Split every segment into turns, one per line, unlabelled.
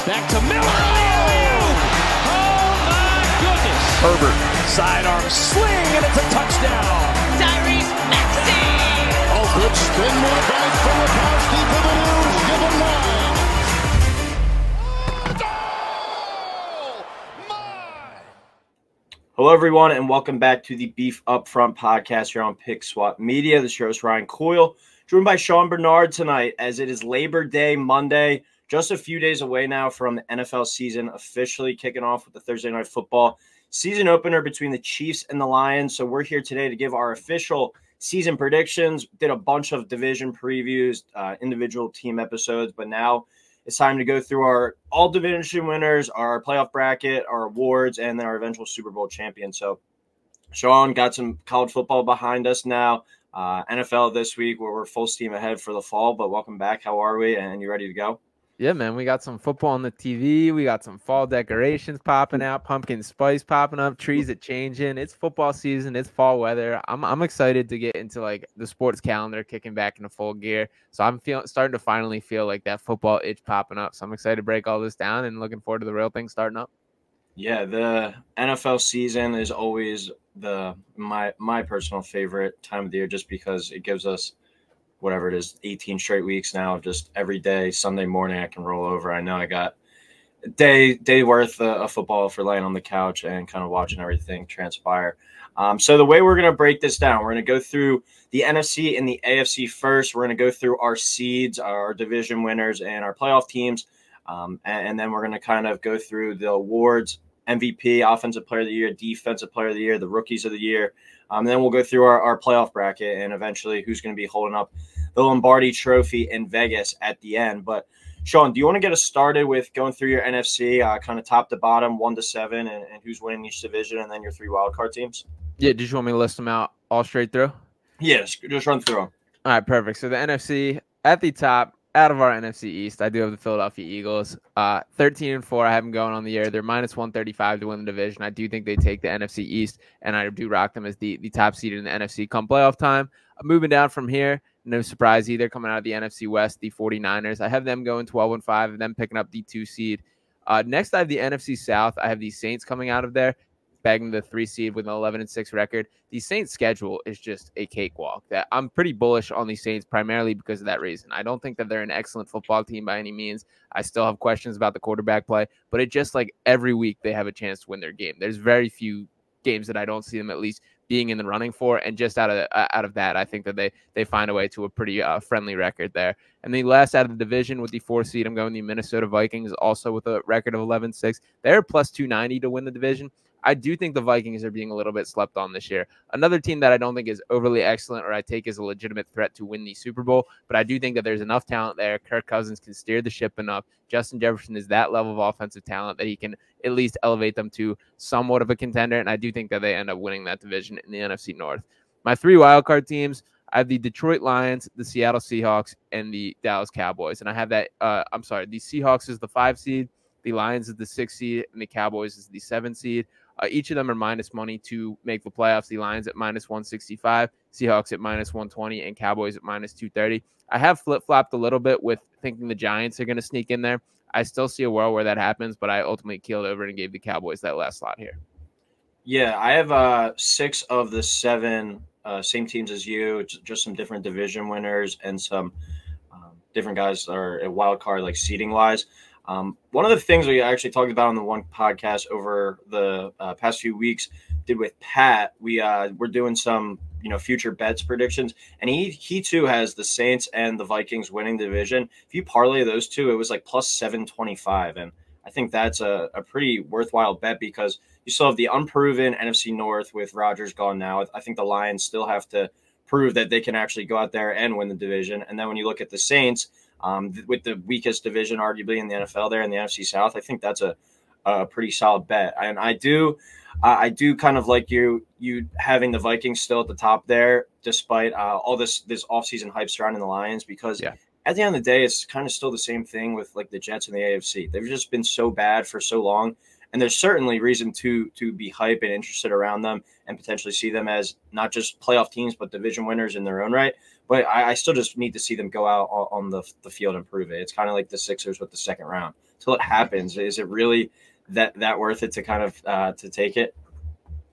Back to Miller. Oh, my goodness.
Herbert, sidearm sling, and it's a touchdown.
Tyrese Maxey.
Oh, good spin move by Filipowski for the news. Give him 9.
Hello, everyone, and welcome back to the Beef Up Front podcast here on Pick Swap Media. This is your host, Ryan Coyle, joined by Sean Barnard tonight as it is Labor Day Monday, just a few days away now from the NFL season officially kicking off with the Thursday Night Football season opener between the Chiefs and the Lions. So we're here today to give our official season predictions, did a bunch of division previews, individual team episodes, but now it's time to go through our all division winners, our playoff bracket, our awards, and then our eventual Super Bowl champion. So Sean got some college football behind us now. NFL this week, where we're full steam ahead for the fall, but welcome back. How are we? And you ready to go?
Yeah, man, we got some football on the TV. We got some fall decorations popping out, pumpkin spice popping up, trees that changing. It's football season. It's fall weather. I'm excited to get into like the sports calendar kicking back into full gear. So I'm starting to finally feel like that football itch popping up. So I'm excited to break all this down and looking forward to the real thing starting up.
Yeah, the NFL season is always my personal favorite time of the year, just because it gives us whatever it is, 18 straight weeks now of just every day, Sunday morning, I can roll over. I know I got a day worth of football for laying on the couch and kind of watching everything transpire. So the way we're going to break this down, we're going to go through the NFC and the AFC first. We're going to go through our seeds, our division winners, and our playoff teams. And then we're going to kind of go through the awards, MVP, Offensive Player of the Year, Defensive Player of the Year, the Rookies of the Year. And then we'll go through our playoff bracket and eventually who's going to be holding up the Lombardi Trophy in Vegas at the end. But, Sean, do you want to get us started with going through your NFC, kind of top to bottom, 1 to 7, and who's winning each division, and then your 3 wildcard teams?
Yeah, did you want me to list them out all straight through?
Yes, just run through them.
All right, perfect. So the NFC at the top, out of our NFC East, I do have the Philadelphia Eagles. 13-4, I have them going on the year. They're minus 135 to win the division. I do think they take the NFC East, and I do rock them as the top seed in the NFC come playoff time. Moving down from here, no surprise either, coming out of the NFC West, the 49ers. I have them going 12-5 and them picking up the 2 seed. Next, I have the NFC South. I have the Saints coming out of there, bagging the 3 seed with an 11-6 record. The Saints schedule is just a cakewalk. That I'm pretty bullish on the Saints primarily because of that reason. I don't think that they're an excellent football team by any means. I still have questions about the quarterback play, but it just like every week they have a chance to win their game. There's very few games that I don't see them at least being in the running for, and just out of that, I think that they find a way to a pretty friendly record there. And the last out of the division with the 4 seed, I'm going the Minnesota Vikings, also with a record of 11-6. They're plus 290 to win the division. I do think the Vikings are being a little bit slept on this year. Another team that I don't think is overly excellent or I take as a legitimate threat to win the Super Bowl, but I do think that there's enough talent there. Kirk Cousins can steer the ship enough. Justin Jefferson is that level of offensive talent that he can at least elevate them to somewhat of a contender, and I do think that they end up winning that division in the NFC North. My 3 wildcard teams, I have the Detroit Lions, the Seattle Seahawks, and the Dallas Cowboys. And I have that, the Seahawks is the 5 seed, the Lions is the 6 seed, and the Cowboys is the 7 seed. Each of them are minus money to make the playoffs. The Lions at minus 165, Seahawks at minus 120, and Cowboys at minus 230. I have flip-flopped a little bit with thinking the Giants are going to sneak in there. I still see a world where that happens, but I ultimately keeled over and gave the Cowboys that last slot here.
Yeah, I have 6 of the 7 same teams as you, just some different division winners and some different guys are a wild card like seeding-wise. One of the things we actually talked about on the one podcast over the past few weeks did with Pat, we're doing some, future bets predictions, and he too has the Saints and the Vikings winning the division. If you parlay those two, it was like plus 725. And I think that's a pretty worthwhile bet because you still have the unproven NFC North with Rodgers gone now. I think the Lions still have to prove that they can actually go out there and win the division. And then when you look at the Saints, with the weakest division arguably in the NFL there in the NFC South, I think that's a pretty solid bet. And I do kind of like you having the Vikings still at the top there, despite all this offseason hype surrounding the Lions, because at the end of the day, it's kind of still the same thing with like the Jets and the AFC. They've just been so bad for so long. And there's certainly reason to be hype and interested around them and potentially see them as not just playoff teams, but division winners in their own right. But I still just need to see them go out on the field and prove it. It's kind of like the Sixers with the second round. it happens. Is it really that worth it to kind of to take it?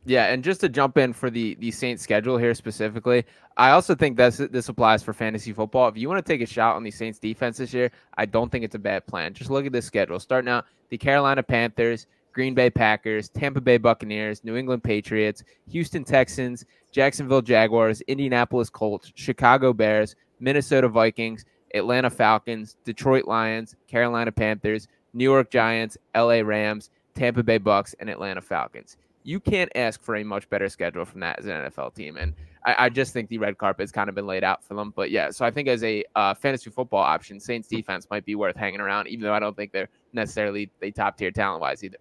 Yeah, and just to jump in for the Saints schedule here specifically, I also think this applies for fantasy football. If you want to take a shot on the Saints defense this year, I don't think it's a bad plan. Just look at this schedule. Starting out, the Carolina Panthers, Green Bay Packers, Tampa Bay Buccaneers, New England Patriots, Houston Texans, Jacksonville Jaguars, Indianapolis Colts, Chicago Bears, Minnesota Vikings, Atlanta Falcons, Detroit Lions, Carolina Panthers, New York Giants, LA Rams, Tampa Bay Bucks, and Atlanta Falcons. You can't ask for a much better schedule from that as an NFL team. And I just think the red carpet's kind of been laid out for them. But yeah, so I think as a fantasy football option, Saints defense might be worth hanging around, even though I don't think they're necessarily the top tier talent wise either.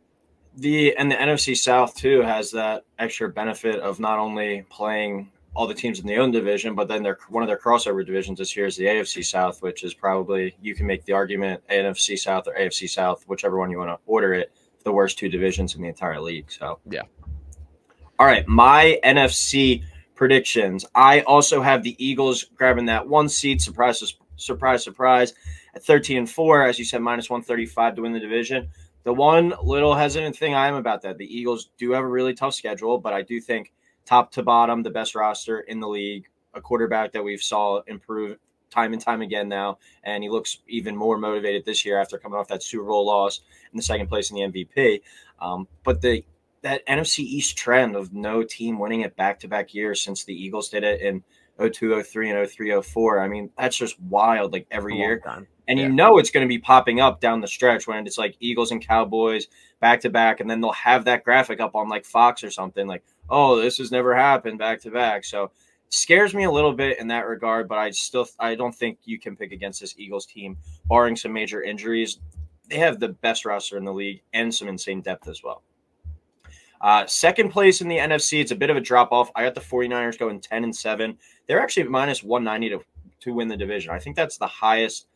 The NFC South too has that extra benefit of not only playing all the teams in the own division, but then one of their crossover divisions this year is the AFC South, which is probably, you can make the argument, NFC South or AFC South, whichever one you want to order it, the worst two divisions in the entire league. So
yeah.
All right, my NFC predictions. I also have the Eagles grabbing that 1 seed. Surprise, surprise. At 13-4, as you said, minus 135 to win the division. The one little hesitant thing I am about that, the Eagles do have a really tough schedule, but I do think top to bottom, the best roster in the league, a quarterback that we've saw improve time and time again now, and he looks even more motivated this year after coming off that Super Bowl loss in the second place in the MVP. But that NFC East trend of no team winning it back-to-back years since the Eagles did it in 02, 03, and 03, 04. I mean, that's just wild, like every year. And you know it's going to be popping up down the stretch when it's like Eagles and Cowboys back-to-back, and then they'll have that graphic up on like Fox or something like, oh, this has never happened back-to-back. So scares me a little bit in that regard, but I don't think you can pick against this Eagles team, barring some major injuries. They have the best roster in the league and some insane depth as well. Second place in the NFC, it's a bit of a drop-off. I got the 49ers going 10-7. They're actually minus 190 to win the division. I think that's the highest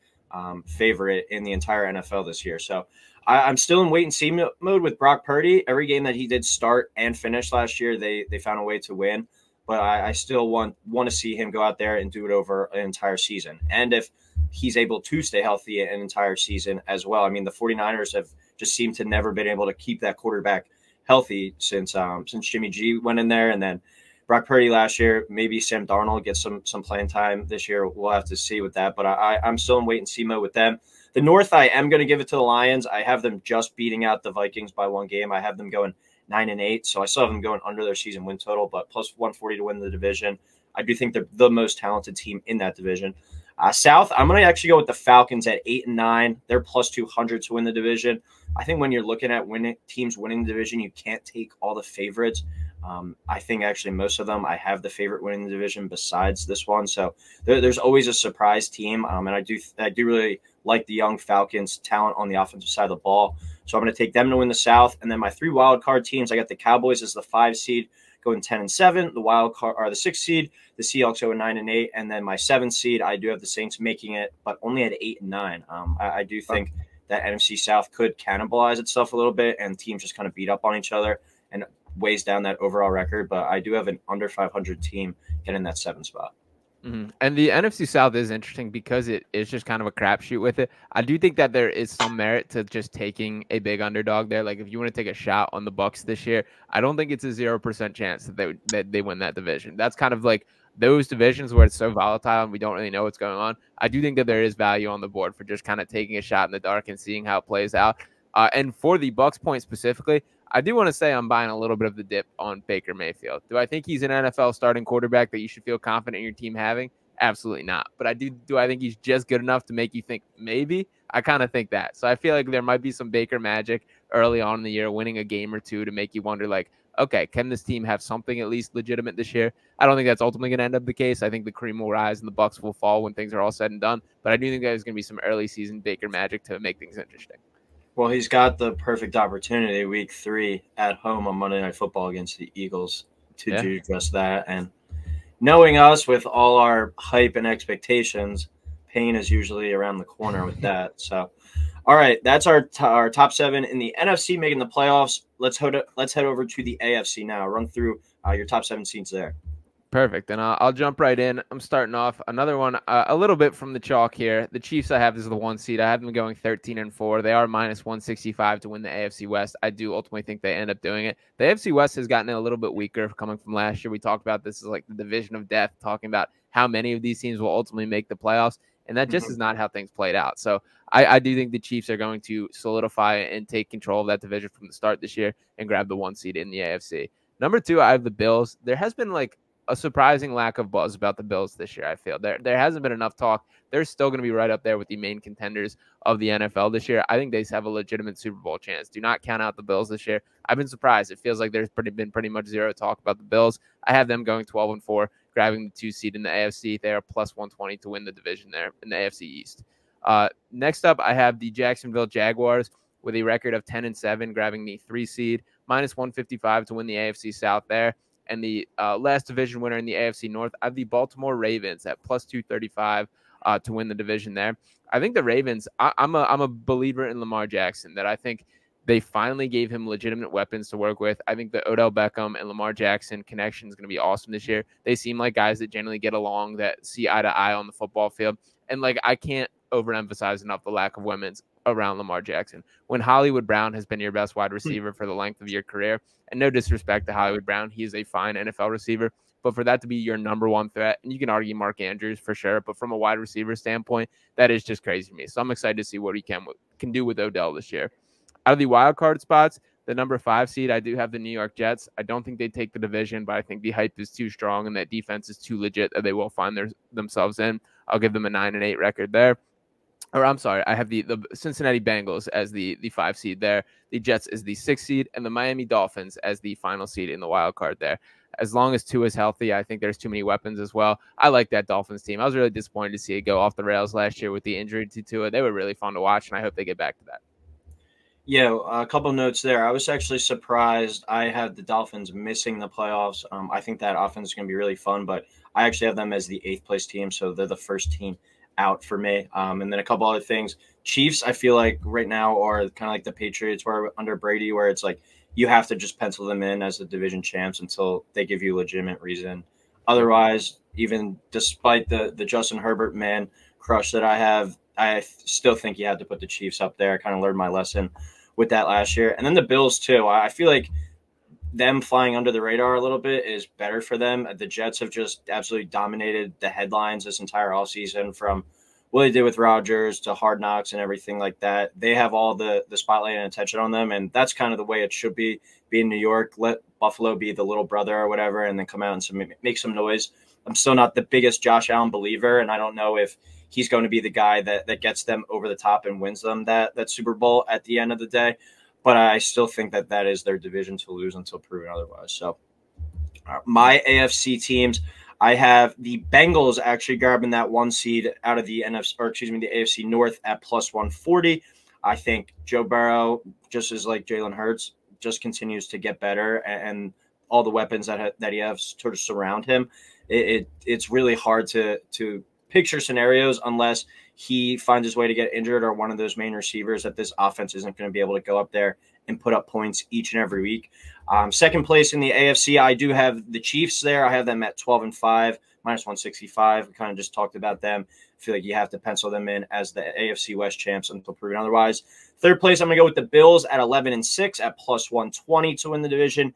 favorite in the entire NFL this year. So I'm still in wait-and-see mode with Brock Purdy. Every game that he did start and finish last year, they found a way to win. But I still want to see him go out there and do it over an entire season. And if he's able to stay healthy an entire season as well. I mean, the 49ers have just seemed to never been able to keep that quarterback healthy since Jimmy G went in there, and then Brock Purdy last year. Maybe Sam Darnold gets some playing time this year. We'll have to see with that, but I'm still in wait and see mode with them. The North, I am going to give it to the Lions. I have them just beating out the Vikings by 1 game. I have them going 9-8, so I still have them going under their season win total, but plus 140 to win the division. I do think they're the most talented team in that division. South, I'm going to actually go with the Falcons at 8-9. They're plus 200 to win the division. I think when you're looking at teams winning the division, you can't take all the favorites. I think actually most of them, I have the favorite winning the division besides this one. So there's always a surprise team, and I do really like the young Falcons' talent on the offensive side of the ball. So I'm going to take them to win the South. And then my 3 wild card teams, I got the Cowboys as the 5 seed, going 10-7. The wild card are the 6 seed. The Seahawks go 9-8, and then my 7 seed, I do have the Saints making it, but only at 8-9. I do think that NFC South could cannibalize itself a little bit, and teams just kind of beat up on each other and weighs down that overall record. But I do have an under 500 team getting that 7 spot.
Mm-hmm. And the NFC South is interesting because it is just kind of a crapshoot with it. I do think that there is some merit to just taking a big underdog there. Like if you want to take a shot on the Bucks this year, I don't think it's a 0% chance that they win that division. That's kind of like those divisions where it's so volatile and we don't really know what's going on. I do think that there is value on the board for just kind of taking a shot in the dark and seeing how it plays out. And for the Bucks point specifically, I do want to say I'm buying a little bit of the dip on Baker Mayfield. Do I think he's an NFL starting quarterback that you should feel confident in your team having? Absolutely not. But do I think he's just good enough to make you think maybe? I kind of think that. So I feel like there might be some Baker magic early on in the year, winning a game or two to make you wonder, like, okay, can this team have something at least legitimate this year? I don't think that's ultimately going to end up the case. I think the cream will rise and the Bucks will fall when things are all said and done. But I do think there's going to be some early season Baker magic to make things interesting.
Well, he's got the perfect opportunity week 3 at home on Monday Night Football against the Eagles to do just that. And knowing us with all our hype and expectations, pain is usually around the corner with that. So, all right, that's our top 7 in the NFC making the playoffs. Let's head over to the AFC now. Run through your top 7 seeds there.
Perfect. And I'll jump right in. I'm starting off another one a little bit from the chalk here. The Chiefs I have as the 1 seed. I have them going 13-4. They are minus 165 to win the AFC West. I do ultimately think they end up doing it. The AFC West has gotten a little bit weaker coming from last year. We talked about this as like the division of death, talking about how many of these teams will ultimately make the playoffs. And that just is not how things played out. So I do think the Chiefs are going to solidify and take control of that division from the start this year and grab the 1 seed in the AFC. Number 2, I have the Bills. There has been like a surprising lack of buzz about the Bills this year. I feel there hasn't been enough talk. They're still going to be right up there with the main contenders of the NFL this year. I think they have a legitimate Super Bowl chance. Do not count out the Bills this year. I've been surprised. It feels like there's been pretty much zero talk about the Bills. I have them going 12-4, grabbing the 2 seed in the AFC. They are plus 120 to win the division there in the AFC East. Next up, I have the Jacksonville Jaguars with a record of 10-7, grabbing the 3 seed, minus 155 to win the AFC South there. And the last division winner in the AFC North, I have the Baltimore Ravens at plus 235 to win the division there. I think the Ravens, I'm a believer in Lamar Jackson, that I think they finally gave him legitimate weapons to work with. I think the Odell Beckham and Lamar Jackson connection is going to be awesome this year. They seem like guys that generally get along, that see eye to eye on the football field. And like, I can't overemphasize enough the lack of women's around Lamar Jackson. When Hollywood Brown has been your best wide receiver for the length of your career, and no disrespect to Hollywood Brown, he is a fine NFL receiver, but for that to be your number 1 threat, and you can argue Mark Andrews for sure, but from a wide receiver standpoint, that is just crazy to me. So I'm excited to see what he can do with Odell this year. Out of the wild card spots, the number 5 seed, I do have the New York Jets. I don't think they take the division, but I think the hype is too strong and that defense is too legit that they will find themselves in. I'll give them a 9-8 record there. Or I'm sorry, I have the Cincinnati Bengals as the 5 seed there. The Jets is the 6 seed, and the Miami Dolphins as the final seed in the wild card there. As long as Tua is healthy, I think there's too many weapons as well. I like that Dolphins team. I was really disappointed to see it go off the rails last year with the injury to Tua. They were really fun to watch, and I hope they get back to that.
Yeah, a couple notes there. I was actually surprised I had the Dolphins missing the playoffs. I think that offense is going to be really fun, but I actually have them as the 8th place team, so they're the first team out for me. And then a couple other things. Chiefs, I feel like right now are kind of like the Patriots were under Brady, where it's like you have to just pencil them in as the division champs until they give you a legitimate reason. Otherwise, even despite the Justin Herbert man crush that I have, I still think you had to put the Chiefs up there. I kind of learned my lesson with that last year. And then the Bills too. I feel like them flying under the radar a little bit is better for them. The Jets have just absolutely dominated the headlines this entire offseason, from what they did with Rodgers to Hard Knocks and everything like that. They have all the spotlight and attention on them, and that's kind of the way it should be in New York. Let Buffalo be the little brother or whatever, and then come out and make some noise. I'm still not the biggest Josh Allen believer, and I don't know if he's going to be the guy that gets them over the top and wins them that Super Bowl at the end of the day. But I still think that is their division to lose until proven otherwise. So my AFC teams, I have the Bengals actually grabbing that 1 seed out of the the AFC North at plus 140. I think Joe Burrow, just as like Jalen Hurts, just continues to get better, and all the weapons that he has to surround him. It's really hard to picture scenarios unless he finds his way to get injured or one of those main receivers, that this offense isn't going to be able to go up there and put up points each and every week. Second place in the AFC, I do have the Chiefs there. I have them at 12-5, minus 165. We kind of just talked about them. I feel like you have to pencil them in as the AFC West champs until proven otherwise. Third place, I'm going to go with the Bills at 11-6 at plus 120 to win the division.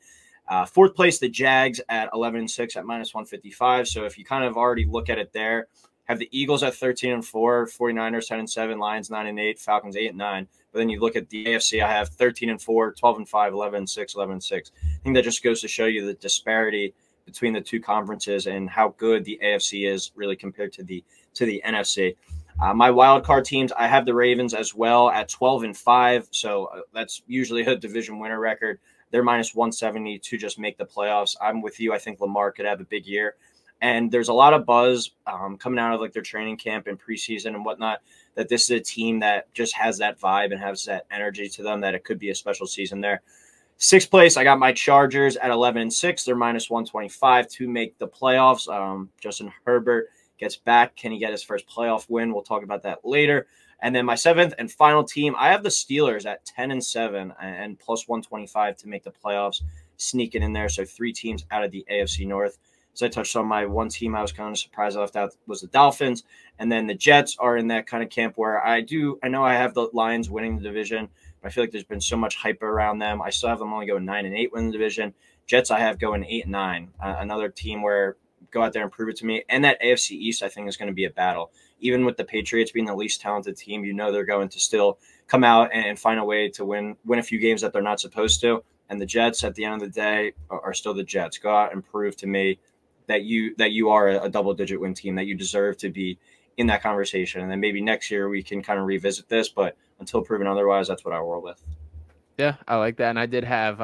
Fourth place, the Jags at 11-6 at minus 155. So if you kind of already look at it there, have the Eagles at 13-4, 49ers 10-7, Lions 9-8, Falcons 8-9. But then you look at the AFC, I have 13-4, 12-5, 11-6, 11-6. I think that just goes to show you the disparity between the two conferences and how good the AFC is really compared to the NFC. My wild card teams, I have the Ravens as well at 12-5. So that's usually a division winner record. They're minus 170 to just make the playoffs. I'm with you. I think Lamar could have a big year. And there's a lot of buzz coming out of like their training camp and preseason and whatnot, that this is a team that just has that vibe and has that energy to them, that it could be a special season there. Sixth place, I got my Chargers at 11-6. They're minus 125 to make the playoffs. Justin Herbert gets back. Can he get his first playoff win? We'll talk about that later. And then my seventh and final team, I have the Steelers at 10-7 and plus 125 to make the playoffs, sneaking in there. So 3 teams out of the AFC North. as I touched on, my one team I was kind of surprised I left out was the Dolphins. And then the Jets are in that kind of camp where I know I have the Lions winning the division, but I feel like there's been so much hype around them. I still have them only going 9-8 winning the division. Jets I have going 8-9. Another team where go out there and prove it to me. And that AFC East I think is going to be a battle. Even with the Patriots being the least talented team, they're going to still come out and find a way to win a few games that they're not supposed to. And the Jets, at the end of the day, are still the Jets. Go out and prove to me that you are a double-digit win team, that you deserve to be in that conversation. And then maybe next year we can kind of revisit this. But until proven otherwise, that's what I roll with.
Yeah, I like that. And I did have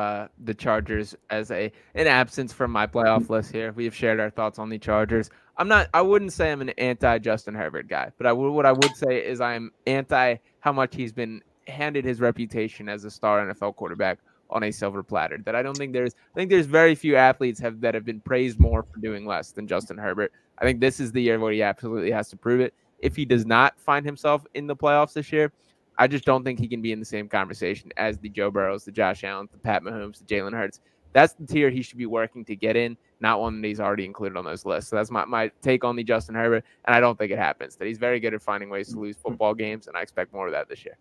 the Chargers as an absence from my playoff list here. We have shared our thoughts on the Chargers. I wouldn't say I'm an anti-Justin Herbert guy, but what I would say is I'm anti how much he's been handed his reputation as a star NFL quarterback on a silver platter. That I think there's very few athletes that have been praised more for doing less than Justin Herbert. I think this is the year where he absolutely has to prove it. If he does not find himself in the playoffs this year, I just don't think he can be in the same conversation as the Joe Burrows, the Josh Allen, the Pat Mahomes, the Jalen Hurts. That's the tier he should be working to get in, not one that he's already included on those lists. So that's my take on the Justin Herbert, and I don't think it happens. That he's very good at finding ways to lose football games, and I expect more of that this year.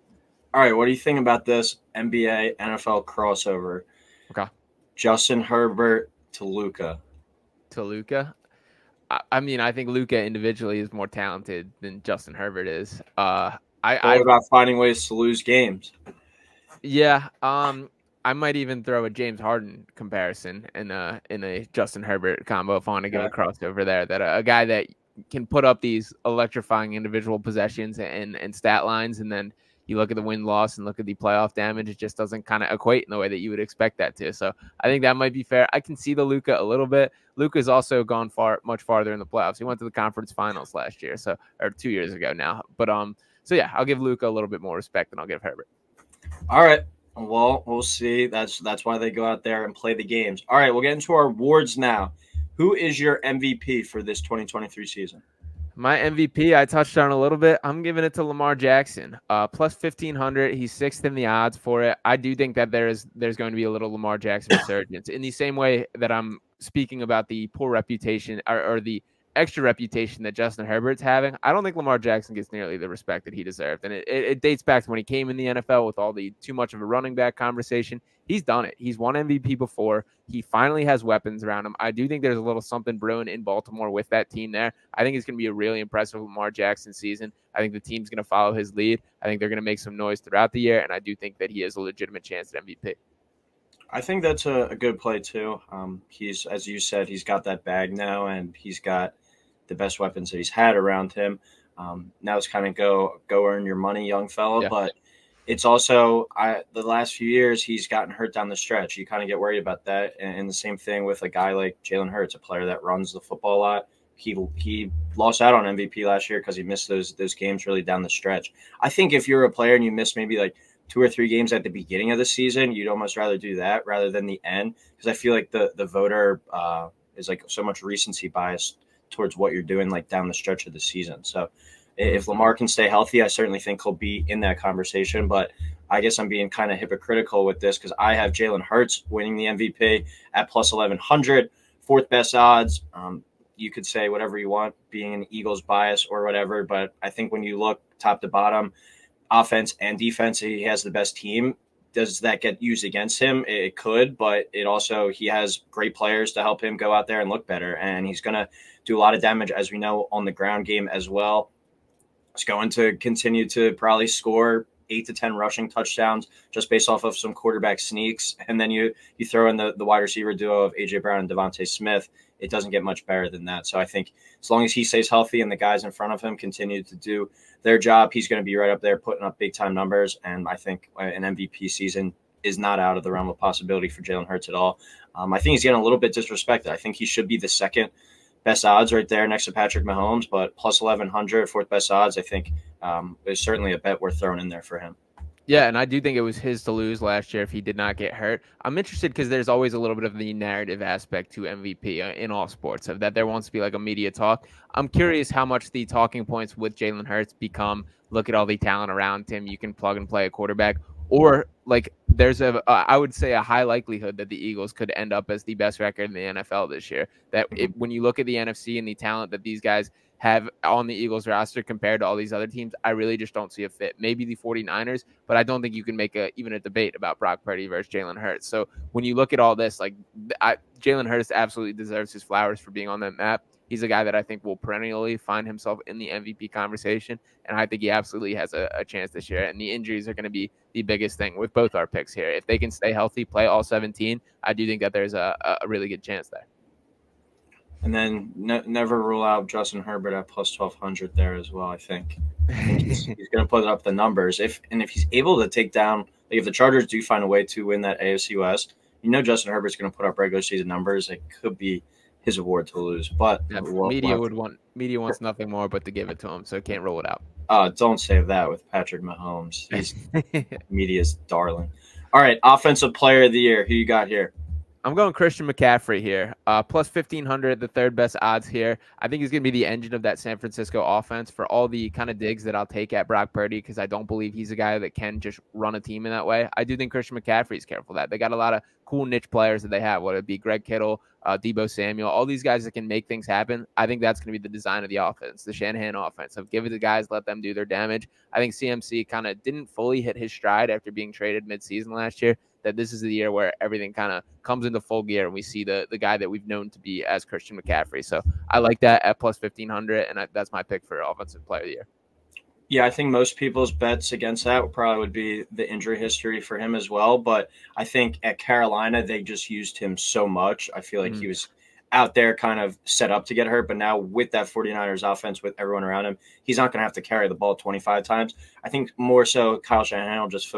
All right, what do you think about this NBA NFL crossover?
Okay,
Justin Herbert to Luka.
To Luka. I mean, I think Luka individually is more talented than Justin Herbert is.
What about finding ways to lose games?
Yeah, I might even throw a James Harden comparison in a Justin Herbert combo if I want to give a crossover there. That a guy that can put up these electrifying individual possessions and stat lines, and then you look at the win-loss and look at the playoff damage, it just doesn't kind of equate in the way that you would expect that to. So I think that might be fair. I can see the Luka a little bit. Luka's also gone much farther in the playoffs. He went to the conference finals last year, or 2 years ago now. But so yeah, I'll give Luka a little bit more respect than I'll give Herbert.
All right. Well, we'll see. That's why they go out there and play the games. All right, we'll get into our awards now. Who is your MVP for this 2023 season?
My MVP, I touched on a little bit. I'm giving it to Lamar Jackson. Plus 1,500. He's sixth in the odds for it. I do think that there's going to be a little Lamar Jackson resurgence. In the same way that I'm speaking about the poor reputation or the extra reputation that Justin Herbert's having, I don't think Lamar Jackson gets nearly the respect that he deserved. And it dates back to when he came in the NFL with all the too much of a running back conversation. He's done it. He's won MVP before. He finally has weapons around him. I do think there's a little something brewing in Baltimore with that team there. I think it's going to be a really impressive Lamar Jackson season. I think the team's going to follow his lead. I think they're going to make some noise throughout the year, and I do think that he has a legitimate chance at MVP.
I think that's a good play too. He's, as you said, he's got that bag now, and he's got the best weapons that he's had around him. Now it's kind of go earn your money, young fella. Yeah. But it's also the last few years he's gotten hurt down the stretch. You kind of get worried about that. And the same thing with a guy like Jalen Hurts, a player that runs the football a lot. He lost out on MVP last year because he missed those games really down the stretch. I think if you're a player and you miss maybe like 2 or 3 games at the beginning of the season, you'd almost rather do that rather than the end, because I feel like the voter is like so much recency bias towards what you're doing like down the stretch of the season. So if Lamar can stay healthy, I certainly think he'll be in that conversation. But I guess I'm being kind of hypocritical with this because I have Jalen Hurts winning the MVP at plus 1,100, fourth best odds. You could say whatever you want, being an Eagles bias or whatever, but I think when you look top to bottom, offense and defense, he has the best team. Does that get used against him? It could, but it also, he has great players to help him go out there and look better. And he's going to do a lot of damage, as we know, on the ground game as well. He's going to continue to probably score 8 to 10 rushing touchdowns just based off of some quarterback sneaks. And then you throw in the wide receiver duo of A.J. Brown and Devontae Smith. It doesn't get much better than that. So I think as long as he stays healthy and the guys in front of him continue to do their job, he's going to be right up there putting up big-time numbers. And I think an MVP season is not out of the realm of possibility for Jalen Hurts at all. I think he's getting a little bit disrespected. I think he should be the second best odds right there next to Patrick Mahomes, but plus 1,100, fourth best odds, I think is certainly a bet worth throwing in there for him.
Yeah, and I do think it was his to lose last year if he did not get hurt. I'm interested because there's always a little bit of the narrative aspect to MVP in all sports, of that there wants to be like a media talk. I'm curious how much the talking points with Jalen Hurts become, look at all the talent around him, you can plug and play a quarterback, or like there's I would say a high likelihood that the Eagles could end up as the best record in the NFL this year. That when you look at the NFC and the talent that these guys have on the Eagles roster compared to all these other teams, I really just don't see a fit. Maybe the 49ers, but I don't think you can make even a debate about Brock Purdy versus Jalen Hurts. So when you look at all this, like Jalen Hurts absolutely deserves his flowers for being on that map. He's a guy that I think will perennially find himself in the MVP conversation, and I think he absolutely has a chance this year. And the injuries are going to be the biggest thing with both our picks here. If they can stay healthy, play all 17, I do think that there's a really good chance there.
And then never rule out Justin Herbert at plus 1,200 there as well. I think he's going to put up the numbers. If he's able to take down, like if the Chargers do find a way to win that AFC West, Justin Herbert's going to put up regular season numbers. It could be his award to lose, but
media wants nothing more but to give it to him, so can't rule it out.
Don't say that with Patrick Mahomes. He's media's darling. All right, offensive player of the year. Who you got here?
I'm going Christian McCaffrey here. Plus 1,500, the third best odds here. I think he's going to be the engine of that San Francisco offense for all the kind of digs that I'll take at Brock Purdy, because I don't believe he's a guy that can just run a team in that way. I do think Christian McCaffrey is careful of that. They got a lot of cool niche players that they have, whether it be Greg Kittle, Deebo Samuel, all these guys that can make things happen. I think that's going to be the design of the offense, the Shanahan offense, of give it to guys, let them do their damage. I think CMC kind of didn't fully hit his stride after being traded midseason last year. That this is the year where everything kind of comes into full gear and we see the guy that we've known to be as Christian McCaffrey. So I like that at plus 1,500, and that's my pick for offensive player of the year.
Yeah, I think most people's bets against that probably would be the injury history for him as well. But I think at Carolina, they just used him so much. I feel like he was out there kind of set up to get hurt. But now with that 49ers offense, with everyone around him, he's not going to have to carry the ball 25 times. I think more so Kyle Shanahan will just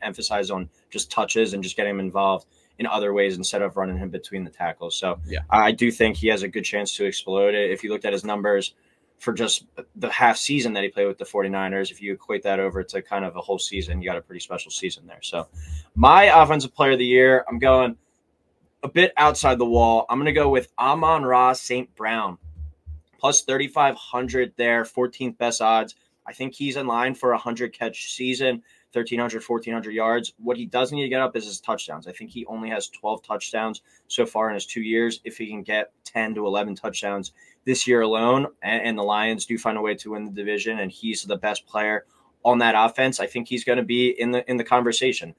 emphasize on just touches and just get him involved in other ways instead of running him between the tackles. So yeah, I do think he has a good chance to explode it. If you looked at his numbers for just the half season that he played with the 49ers, if you equate that over to kind of a whole season, you got a pretty special season there. So my offensive player of the year, I'm going a bit outside the wall. I'm going to go with Amon-Ra St. Brown. Plus 3,500 there, 14th best odds. I think he's in line for a 100-catch season, 1,300, 1,400 yards. What he does need to get up is his touchdowns. I think he only has 12 touchdowns so far in his 2 years. If he can get 10 to 11 touchdowns this year alone, and the Lions do find a way to win the division, and he's the best player on that offense, I think he's going to be in the conversation.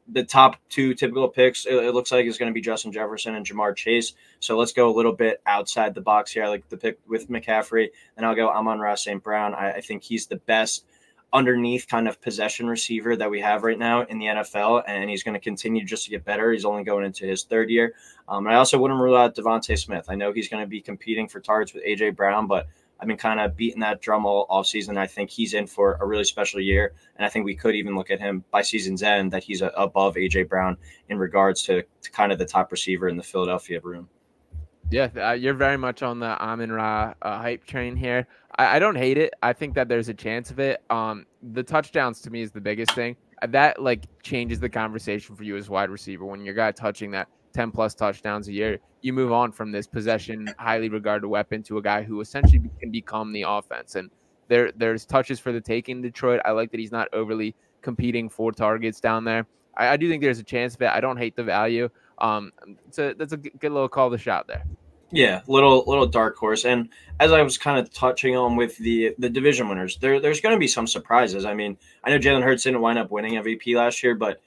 The top two typical picks, it looks like, is going to be Justin Jefferson and Jamar Chase. So let's go a little bit outside the box here. I like the pick with McCaffrey, and I'll go Amon-Ra St. Brown. I think he's the best underneath kind of possession receiver that we have right now in the NFL, and he's going to continue just to get better. He's only going into his third year. And I also wouldn't rule out Devontae Smith. I know he's going to be competing for targets with A.J. Brown, but I've been kind of beating that drum all offseason. I think he's in for a really special year, and I think we could even look at him by season's end that he's above A.J. Brown in regards to kind of the top receiver in the Philadelphia room.
Yeah, you're very much on the Amon-Ra hype train here. I don't hate it. I think that there's a chance of it. The touchdowns to me is the biggest thing. That changes the conversation for you as wide receiver. When your guy touching that 10-plus touchdowns a year, you move on from this possession, highly regarded weapon to a guy who essentially can become the offense. And there's touches for the taking in Detroit. I like that he's not overly competing for targets down there. I do think there's a chance of it. I don't hate the value. That's a good little call to shot there.
Yeah, little dark horse. And as I was kind of touching on with the division winners, there's going to be some surprises. I mean, I know Jalen Hurts didn't wind up winning MVP last year, but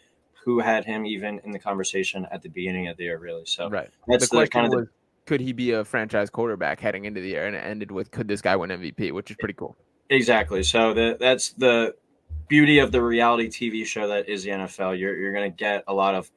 who had him even in the conversation at the beginning of the year, really? So
right.
That's
the question was, could he be a franchise quarterback heading into the year? And it ended with, could this guy win MVP, which is pretty cool.
Exactly. So that's the beauty of the reality TV show that is the NFL. You're going to get a lot of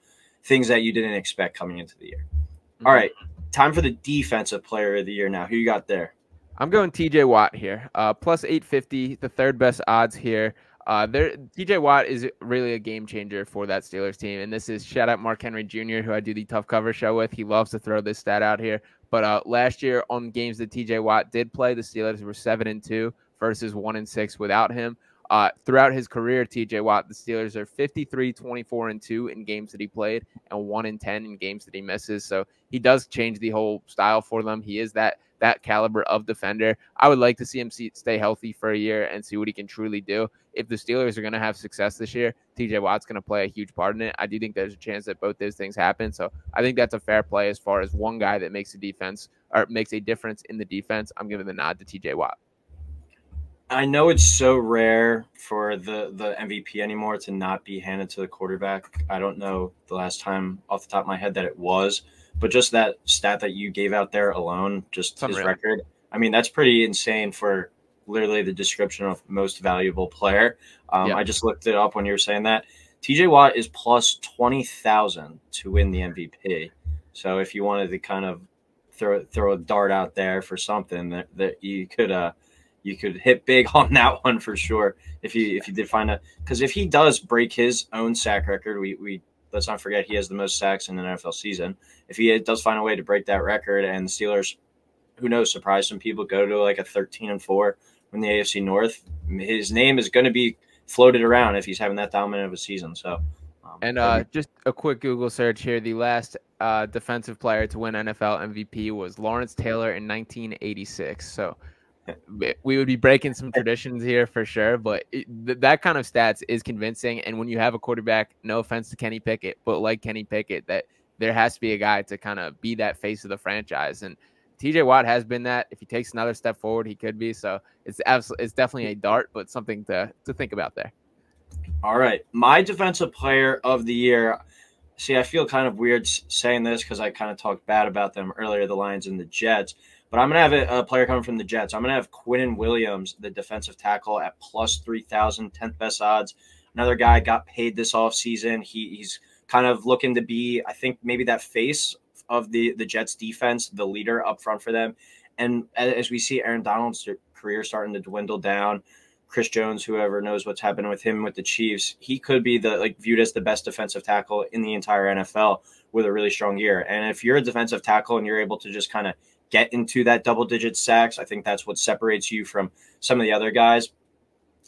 things that you didn't expect coming into the year. Mm-hmm. All right. Time for the defensive player of the year now. Who you got there?
I'm going TJ Watt here. Plus 850, the third best odds here. TJ Watt is really a game changer for that Steelers team. And this is shout out Mark Henry Jr., who I do the Tough Cover show with. He loves to throw this stat out here. But last year on games that TJ Watt did play, the Steelers were 7-2 versus 1-6 without him. Throughout his career, TJ Watt, the Steelers are 53, 24-2 in games that he played and 1-10 in games that he misses. So he does change the whole style for them. He is that that caliber of defender. I would like to see him stay healthy for a year and see what he can truly do. If the Steelers are going to have success this year, TJ Watt's going to play a huge part in it. I do think there's a chance that both those things happen. So I think that's a fair play as far as one guy that makes a defense or makes a difference in the defense. I'm giving the nod to TJ Watt.
I know it's so rare for the MVP anymore to not be handed to the quarterback. I don't know the last time off the top of my head that it was, but just that stat that you gave out there alone, just his record. I mean, that's pretty insane for literally the description of most valuable player. I just looked it up when you were saying that. TJ Watt is plus 20,000 to win the MVP. So if you wanted to kind of throw a dart out there for something that you could hit big on that one for sure. If you did find a, because if he does break his own sack record, we let's not forget he has the most sacks in an NFL season. If he does find a way to break that record, and the Steelers, who knows, surprise some people, go to like a 13-4 in the AFC North, his name is going to be floated around if he's having that dominant of a season. So,
just a quick Google search here. The last defensive player to win NFL MVP was Lawrence Taylor in 1986. So we would be breaking some traditions here for sure, but that kind of stats is convincing. And when you have a quarterback, no offense to Kenny Pickett, but like Kenny Pickett, that there has to be a guy to kind of be that face of the franchise. And TJ Watt has been that. If he takes another step forward, he could be. So it's definitely a dart, but something to think about there.
All right. My defensive player of the year. See, I feel kind of weird saying this because I kind of talked bad about them earlier, the Lions and the Jets. But I'm going to have a player coming from the Jets. I'm going to have Quinnen Williams, the defensive tackle, at plus 3,000, 10th best odds. Another guy got paid this offseason. He's kind of looking to be, I think, maybe that face of the Jets defense, the leader up front for them. And as we see Aaron Donald's career starting to dwindle down, Chris Jones, whoever knows what's happening with him with the Chiefs, he could be viewed as the best defensive tackle in the entire NFL with a really strong year. And if you're a defensive tackle and you're able to just kind of get into that double-digit sacks, I think that's what separates you from some of the other guys.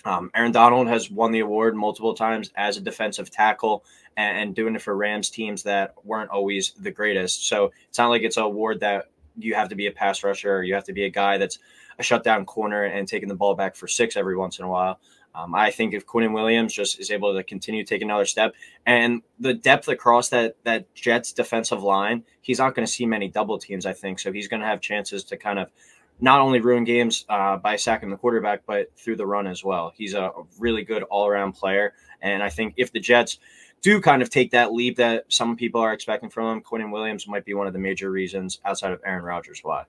Aaron Donald has won the award multiple times as a defensive tackle and doing it for Rams teams that weren't always the greatest. So it's not like it's an award that you have to be a pass rusher or you have to be a guy that's a shutdown corner and taking the ball back for 6 every once in a while. I think if Quinnen Williams just is able to continue to take another step and the depth across that Jets defensive line, he's not going to see many double teams, I think. So he's going to have chances to kind of not only ruin games by sacking the quarterback, but through the run as well. He's a really good all-around player. And I think if the Jets do kind of take that leap that some people are expecting from him, Quinnen Williams might be one of the major reasons outside of Aaron Rodgers why.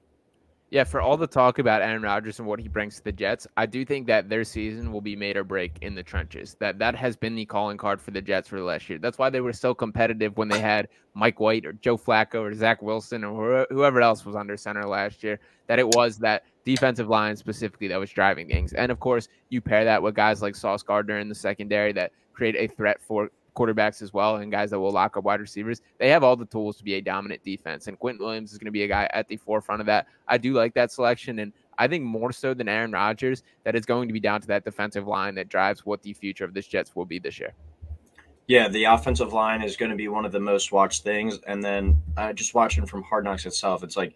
Yeah, for all the talk about Aaron Rodgers and what he brings to the Jets, I do think that their season will be made or break in the trenches. That has been the calling card for the Jets for the last year. That's why they were so competitive when they had Mike White or Joe Flacco or Zach Wilson or whoever else was under center last year, that it was that defensive line specifically that was driving things. And, of course, you pair that with guys like Sauce Gardner in the secondary that create a threat for quarterbacks as well and guys that will lock up wide receivers. They have all the tools to be a dominant defense, and Quinnen Williams is going to be a guy at the forefront of that. I do like that selection, and I think more so than Aaron Rodgers that it's going to be down to that defensive line that drives what the future of this Jets will be this year.
Yeah, the offensive line is going to be one of the most watched things, and then just watching from Hard Knocks itself, it's like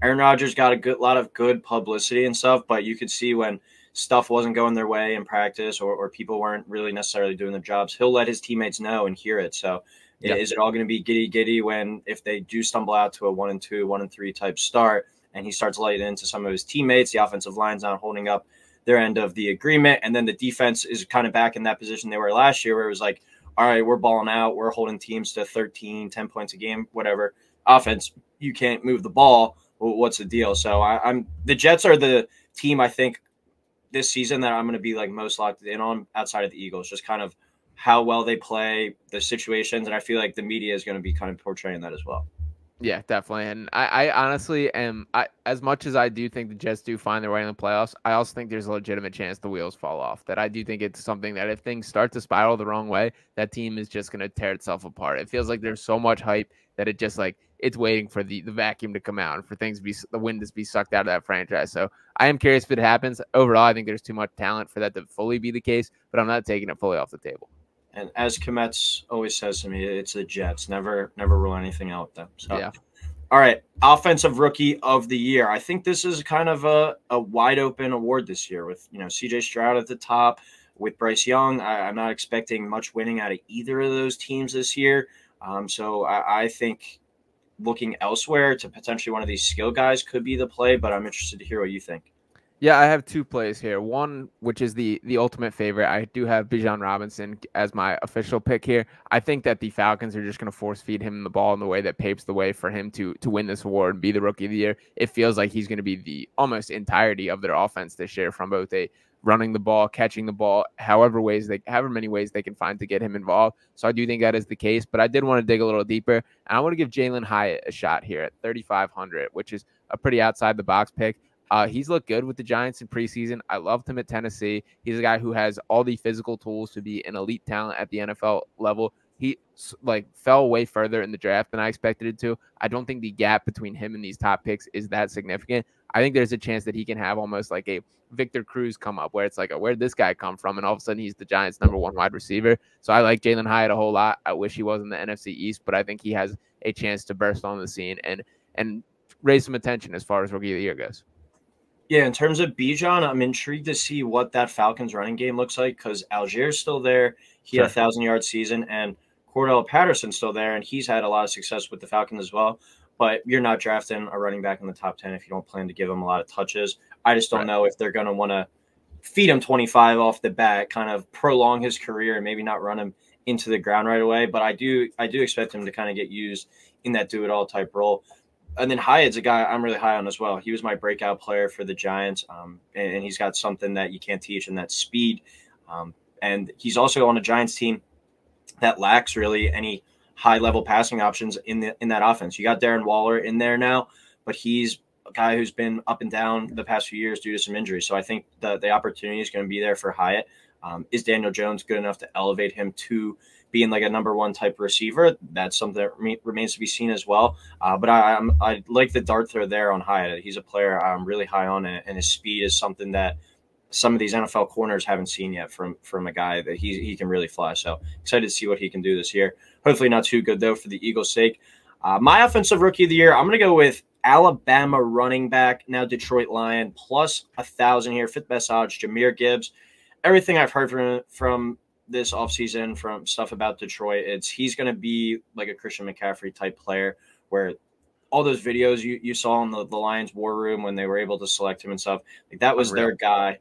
Aaron Rodgers got a lot of good publicity and stuff, but you could see when stuff wasn't going their way in practice or people weren't really necessarily doing their jobs, he'll let his teammates know and hear it. So is it all going to be giddy when if they do stumble out to a 1-2, 1-3 type start and he starts letting into some of his teammates, the offensive line's not holding up their end of the agreement, and then the defense is kind of back in that position they were last year where it was like, all right, we're balling out, we're holding teams to 13, 10 points a game, whatever. Offense, you can't move the ball. What's the deal? So the Jets are the team I think this season that I'm going to be like most locked in on outside of the Eagles, just kind of how well they play, the situations. And I feel like the media is going to be kind of portraying that as well.
Yeah, definitely. And I honestly am, as much as I do think the Jets do find their way in the playoffs, I also think there's a legitimate chance the wheels fall off. That I do think it's something that if things start to spiral the wrong way, that team is just going to tear itself apart. It feels like there's so much hype that it just like, it's waiting for the vacuum to come out and for things to be, the wind to be sucked out of that franchise. So I am curious if it happens. Overall, I think there's too much talent for that to fully be the case, but I'm not taking it fully off the table.
And as Kometz always says to me, it's the Jets. Never rule anything out with them. So
yeah.
All right, offensive rookie of the year. I think this is kind of a wide open award this year with, CJ Stroud at the top, with Bryce Young. I'm not expecting much winning out of either of those teams this year. So I think looking elsewhere to potentially one of these skill guys could be the play, but I'm interested to hear what you think.
Yeah, I have two plays here. One, which is the ultimate favorite. I do have Bijan Robinson as my official pick here. I think that the Falcons are just going to force feed him the ball in the way that paves the way for him to win this award and be the rookie of the year. It feels like he's going to be the almost entirety of their offense this year, from both a running the ball, catching the ball, however many ways they can find to get him involved. So I do think that is the case, but I did want to dig a little deeper. And I want to give Jalen Hyatt a shot here at 3,500, which is a pretty outside the box pick. He's looked good with the Giants in preseason. I loved him at Tennessee. He's a guy who has all the physical tools to be an elite talent at the NFL level. He fell way further in the draft than I expected it to. I don't think the gap between him and these top picks is that significant. I think there's a chance that he can have almost like a Victor Cruz come up, where it's like, where'd this guy come from? And all of a sudden he's the Giants' #1 wide receiver. So I like Jalen Hyatt a whole lot. I wish he was in the NFC East, but I think he has a chance to burst on the scene and raise some attention as far as rookie of the year goes.
Yeah, in terms of Bijan, I'm intrigued to see what that Falcons running game looks like, because Algier's still there. He had a 1,000-yard season, and Cordell Patterson's still there, and he's had a lot of success with the Falcons as well. But you're not drafting a running back in the top 10 if you don't plan to give him a lot of touches. I just don't know if they're going to want to feed him 25 off the bat, kind of prolong his career and maybe not run him into the ground right away. But I do expect him to kind of get used in that do-it-all type role. And then Hyatt's a guy I'm really high on as well. He was my breakout player for the Giants, and he's got something that you can't teach, and that's speed. And he's also on a Giants team that lacks really any high-level passing options in that offense. You got Darren Waller in there now, but he's a guy who's been up and down the past few years due to some injuries. So I think the opportunity is going to be there for Hyatt. Is Daniel Jones good enough to elevate him to being like a #1 type receiver? That's something that remains to be seen as well. But I like the dart throw there on Hyatt. He's a player I'm really high on, and his speed is something that some of these NFL corners haven't seen yet from a guy that he can really fly. So excited to see what he can do this year. Hopefully not too good, though, for the Eagles' sake. My offensive rookie of the year, I'm going to go with Alabama running back, now Detroit Lion, plus 1,000 here, fifth best odds, Jahmyr Gibbs. Everything I've heard from this offseason, from stuff about Detroit, he's going to be like a Christian McCaffrey type player, where all those videos you saw in the Lions war room when they were able to select him and stuff, like that was their guy.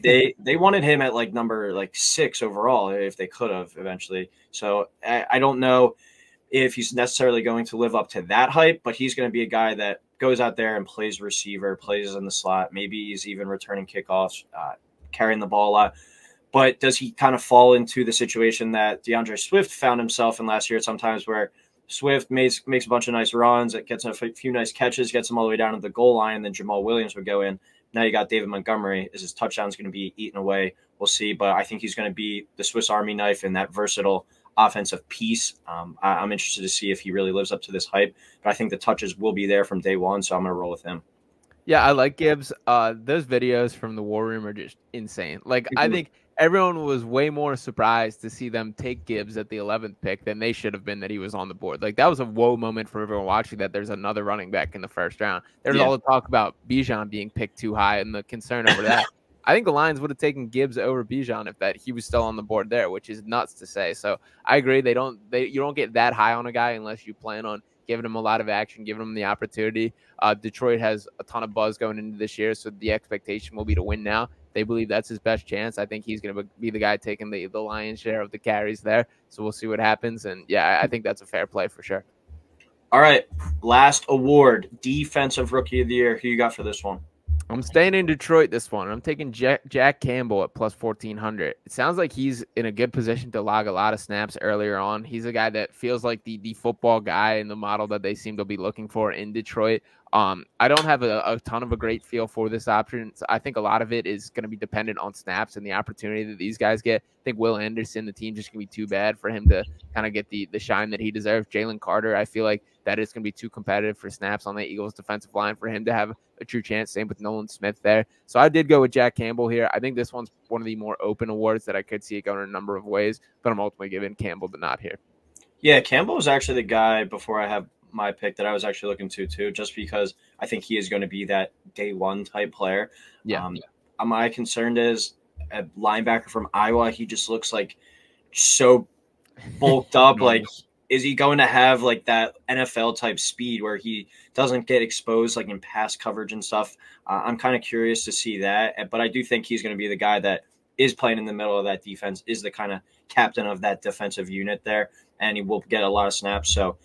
They wanted him at like number 6 overall if they could have eventually. So I don't know if he's necessarily going to live up to that hype, but he's going to be a guy that goes out there and plays receiver, plays in the slot. Maybe he's even returning kickoffs, carrying the ball a lot. But does he kind of fall into the situation that DeAndre Swift found himself in last year sometimes, where Swift makes a bunch of nice runs, it gets a few nice catches, gets him all the way down to the goal line, and then Jamal Williams would go in. Now you got David Montgomery. Is his touchdowns going to be eaten away? We'll see. But I think he's going to be the Swiss Army knife in that versatile offensive piece. I'm interested to see if he really lives up to this hype. But I think the touches will be there from day one, so I'm going to roll with him.
Yeah, I like Gibbs. Those videos from the war room are just insane. I think everyone was way more surprised to see them take Gibbs at the 11th pick than they should have been that he was on the board. That was a whoa moment for everyone watching, that there's another running back in the first round. There's all the talk about Bijan being picked too high and the concern over that. I think the Lions would have taken Gibbs over Bijan if he was still on the board there, which is nuts to say. So I agree. You don't get that high on a guy unless you plan on giving him a lot of action, giving him the opportunity. Detroit has a ton of buzz going into this year, so the expectation will be to win now. They believe that's his best chance. I think he's going to be the guy taking the lion's share of the carries there. So we'll see what happens. And, yeah, I think that's a fair play for sure.
All right, last award, Defensive Rookie of the Year. Who you got for this one?
I'm staying in Detroit this one. I'm taking Jack Campbell at plus 1,400. It sounds like he's in a good position to log a lot of snaps earlier on. He's a guy that feels like the football guy in the model that they seem to be looking for in Detroit. I don't have a ton of a great feel for this option. So I think a lot of it is going to be dependent on snaps and the opportunity that these guys get. I think Will Anderson, the team, just going to be too bad for him to kind of get the shine that he deserves. Jalen Carter, I feel like that is going to be too competitive for snaps on the Eagles defensive line for him to have a true chance. Same with Nolan Smith there. So I did go with Jack Campbell here. I think this one's one of the more open awards that I could see it going in a number of ways, but I'm ultimately giving Campbell the nod here.
Yeah, Campbell was actually the guy before I have my pick that I was actually looking to too, just because I think he is going to be that day one type player.
Yeah.
My concern is a linebacker from Iowa. He just looks like so bulked up. Like, is he going to have like that NFL type speed where he doesn't get exposed like in pass coverage and stuff? I'm kind of curious to see that, but I do think he's going to be the guy that is playing in the middle of that defense, is the kind of captain of that defensive unit there, and he will get a lot of snaps. So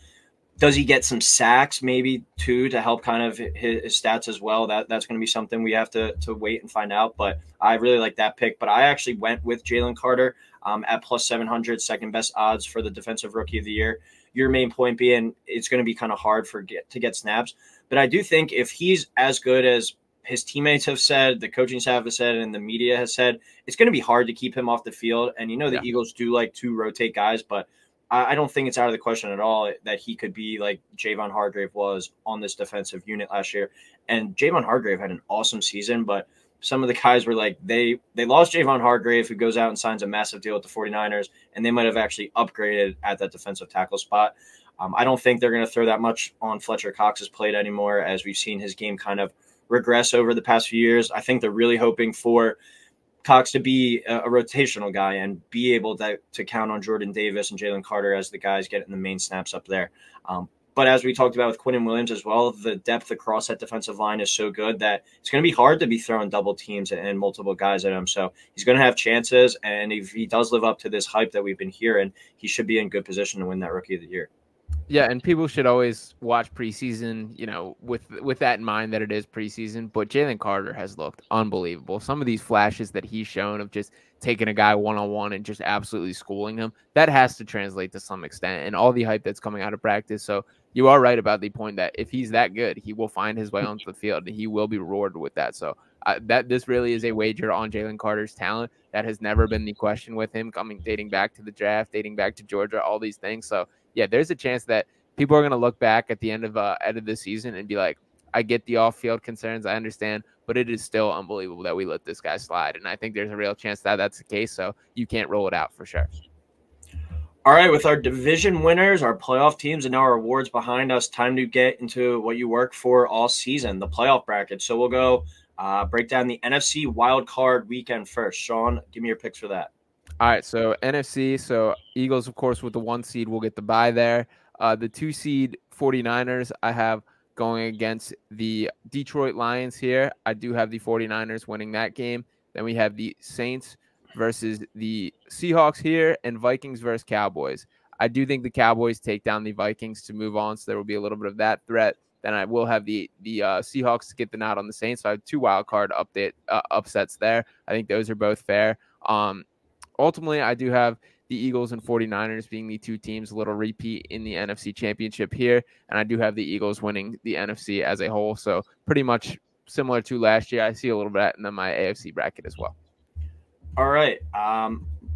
does he get some sacks maybe too to help kind of his stats as well? That's going to be something we have to wait and find out. But I really like that pick. But I actually went with Jalen Carter at plus 700, second best odds for the defensive rookie of the year. Your main point being it's going to be kind of hard to get snaps. But I do think if he's as good as his teammates have said, the coaching staff has said, and the media has said, it's going to be hard to keep him off the field. And the Eagles do like to rotate guys, but I don't think it's out of the question at all that he could be like Javon Hargrave was on this defensive unit last year. And Javon Hargrave had an awesome season, but some of the guys were like, they lost Javon Hargrave, who goes out and signs a massive deal with the 49ers, and they might have actually upgraded at that defensive tackle spot. I don't think they're going to throw that much on Fletcher Cox's plate anymore, as we've seen his game kind of regress over the past few years. I think they're really hoping for Cox to be a rotational guy and be able to count on Jordan Davis and Jalen Carter as the guys getting the main snaps up there. But as we talked about with Quinnen Williams as well, the depth across that defensive line is so good that it's going to be hard to be throwing double teams and multiple guys at him. So he's going to have chances, and if he does live up to this hype that we've been hearing, he should be in good position to win that Rookie of the Year.
Yeah, and people should always watch preseason, with that in mind that it is preseason. But Jalen Carter has looked unbelievable. Some of these flashes that he's shown of just taking a guy one-on-one and just absolutely schooling him, that has to translate to some extent. And all the hype that's coming out of practice. So you are right about the point that if he's that good, he will find his way onto the field, and he will be rewarded with that. So this really is a wager on Jalen Carter's talent. That has never been the question with him dating back to the draft, dating back to Georgia, all these things. So yeah, there's a chance that people are going to look back at the end of the season and be like, I get the off-field concerns, I understand, but it is still unbelievable that we let this guy slide. And I think there's a real chance that that's the case, so you can't rule it out for sure.
All right, with our division winners, our playoff teams, and now our awards behind us, time to get into what you work for all season, the playoff bracket. So we'll go break down the NFC wild card weekend first. Sean, give me your picks for that.
All right, so NFC, so Eagles, of course, with the 1 seed, will get the bye there. The 2 seed 49ers, I have going against the Detroit Lions here. I do have the 49ers winning that game. Then we have the Saints versus the Seahawks here, and Vikings versus Cowboys. I do think the Cowboys take down the Vikings to move on, so there will be a little bit of that threat. Then I will have the Seahawks to get the nod on the Saints. So I have 2 wild card upsets there. I think those are both fair. Ultimately, I do have the Eagles and 49ers being the 2 teams, a little repeat in the NFC Championship here. And I do have the Eagles winning the NFC as a whole. So pretty much similar to last year. I see a little bit in my AFC bracket as well.
All right.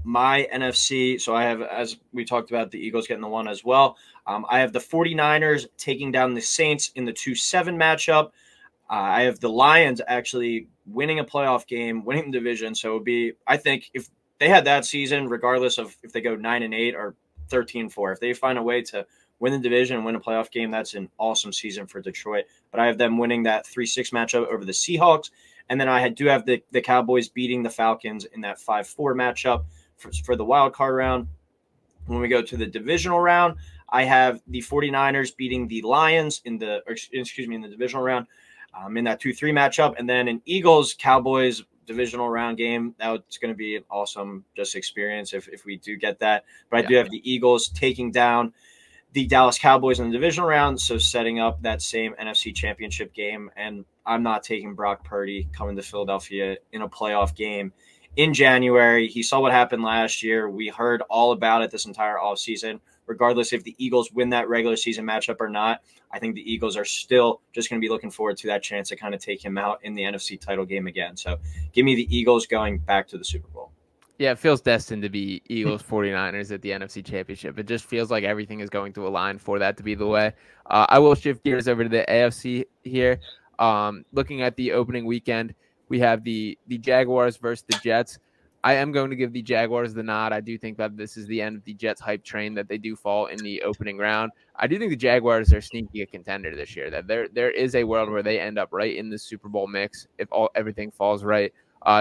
My NFC, so I have, as we talked about, the Eagles getting the 1 as well. I have the 49ers taking down the Saints in the 2-7 matchup. I have the Lions actually winning a playoff game, winning the division. So it would be, I think, if they had that season, regardless of if they go 9-8 or 13-4, if they find a way to win the division and win a playoff game, that's an awesome season for Detroit. But I have them winning that 3-6 matchup over the Seahawks. And then I do have the Cowboys beating the Falcons in that 5-4 matchup for the wild card round. When we go to the divisional round, I have the 49ers beating the Lions in the divisional round in that 2-3 matchup. And then an Eagles-Cowboys divisional round game. That's going to be an awesome experience if we do get that. But I do have the Eagles taking down the Dallas Cowboys in the divisional round, so setting up that same NFC Championship game. And I'm not taking Brock Purdy coming to Philadelphia in a playoff game in January. He saw what happened last year. We heard all about it this entire offseason. Regardless if the Eagles win that regular season matchup or not, I think the Eagles are still just going to be looking forward to that chance to kind of take him out in the NFC title game again. So give me the Eagles going back to the Super Bowl.
Yeah, it feels destined to be Eagles 49ers at the NFC Championship. It just feels like everything is going to align for that to be the way. I will shift gears over to the AFC here. Looking at the opening weekend, we have the Jaguars versus the Jets. I am going to give the Jaguars the nod. I do think that this is the end of the Jets hype train, that they do fall in the opening round. I do think the Jaguars are sneaky a contender this year, that there is a world where they end up right in the Super Bowl mix if everything falls right.